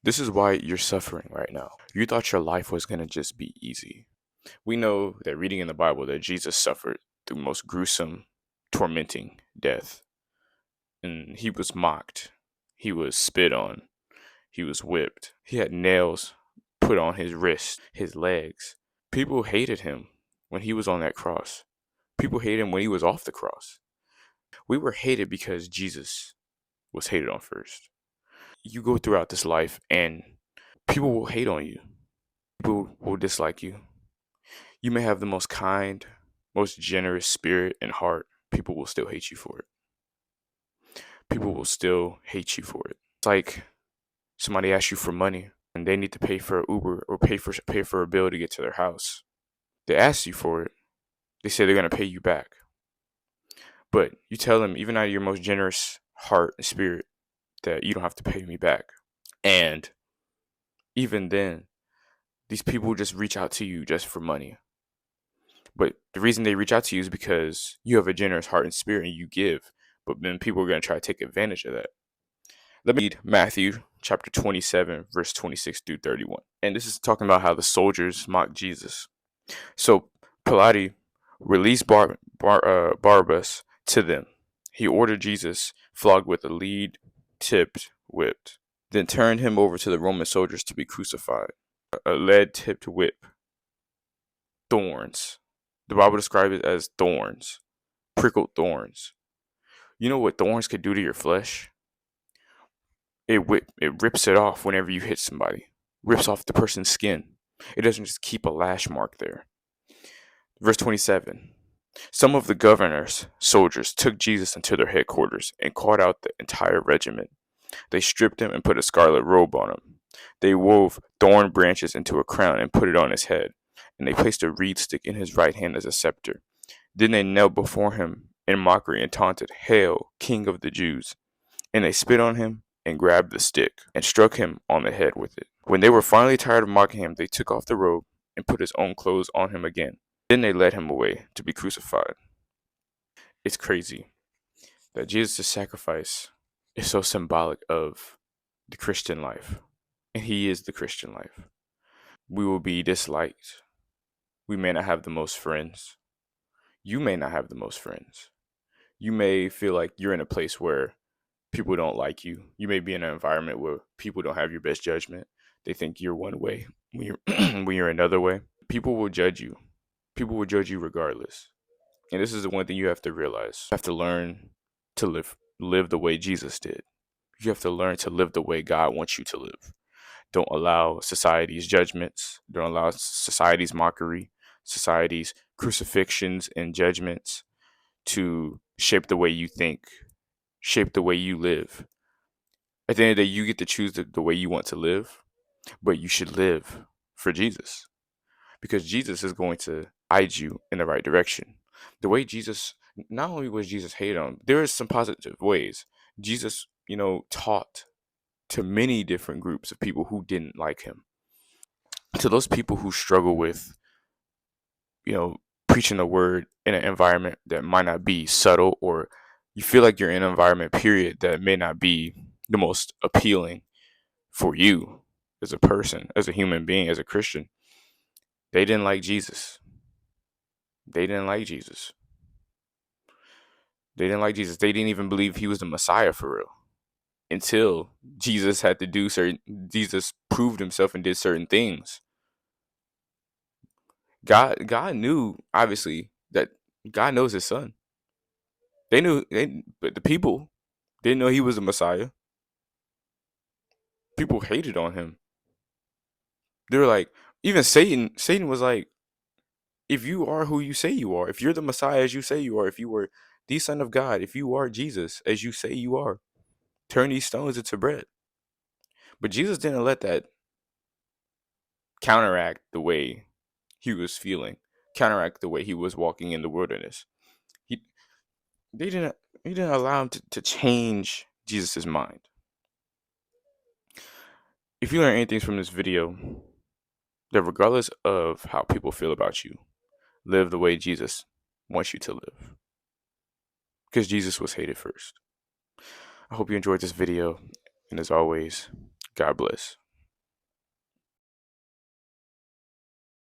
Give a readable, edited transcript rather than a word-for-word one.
This is why you're suffering right now. You thought your life was going to just be easy. We know that reading in the Bible that Jesus suffered the most gruesome, tormenting death. And he was mocked. He was spit on. He was whipped. He had nails put on his wrists, his legs. People hated him when he was on that cross. People hated him when he was off the cross. We were hated because Jesus was hated on first. You go throughout this life and people will hate on you. People will dislike you. You may have the most kind, most generous spirit and heart. People will still hate you for it. People will still hate you for it. It's like somebody asks you for money and they need to pay for an Uber or pay for a bill to get to their house. They ask you for it. They say they're going to pay you back. But you tell them, even out of your most generous heart and spirit, that you don't have to pay me back. And even then, these people just reach out to you just for money. But the reason they reach out to you is because you have a generous heart and spirit and you give. But then people are going to try to take advantage of that. Let me read Matthew chapter 27, verse 26 through 31. And this is talking about how the soldiers mocked Jesus. So Pilate released Barabbas to them. He ordered Jesus flogged with a lead-tipped whip, then turned him over to the Roman soldiers to be crucified. A lead-tipped whip. Thorns. The Bible describes it as thorns. Prickled thorns. You know what thorns could do to your flesh? It rips it off whenever you hit somebody. Rips off the person's skin. It doesn't just keep a lash mark there. Verse 27. Some of the governor's soldiers took Jesus into their headquarters and called out the entire regiment. They stripped him and put a scarlet robe on him. They wove thorn branches into a crown and put it on his head, and they placed a reed stick in his right hand as a scepter. Then they knelt before him in mockery and taunted, "Hail, King of the Jews!" And they spit on him and grabbed the stick and struck him on the head with it. When they were finally tired of mocking him, they took off the robe and put his own clothes on him again. Then they led him away to be crucified. It's crazy that Jesus' sacrifice is so symbolic of the Christian life. And he is the Christian life. We will be disliked. We may not have the most friends. You may not have the most friends. You may feel like you're in a place where people don't like you. You may be in an environment where people don't have your best judgment. They think you're one way when you're when you're another way. People will judge you. People will judge you regardless. And this is the one thing you have to realize. You have to learn to live the way Jesus did. You have to learn to live the way God wants you to live. Don't allow society's judgments. Don't allow society's mockery, society's crucifixions and judgments to shape the way you think, shape the way you live. At the end of the day, you get to choose the way you want to live, but you should live for Jesus because Jesus is going to guide you in the right direction. The way Jesus, not only was Jesus hated on, there is some positive ways. Jesus, taught to many different groups of people who didn't like him. To those people who struggle with, preaching the word in an environment that might not be subtle, or you feel like you're in an environment, period, that may not be the most appealing for you as a person, as a human being, as a Christian. They didn't like Jesus. They didn't like Jesus. They didn't like Jesus. They didn't even believe he was the Messiah for real. Until Jesus proved himself and did certain things. God knew, obviously, that God knows his son. But the people didn't know he was the Messiah. People hated on him. They were like, even Satan was like, if you are who you say you are, if you're the Messiah as you say you are, if you were the Son of God, if you are Jesus as you say you are, turn these stones into bread. But Jesus didn't let that counteract the way he was feeling, counteract the way he was walking in the wilderness. He didn't allow him to change Jesus' mind. If you learn anything from this video, that regardless of how people feel about you, live the way Jesus wants you to live. Because Jesus was hated first. I hope you enjoyed this video. And as always, God bless.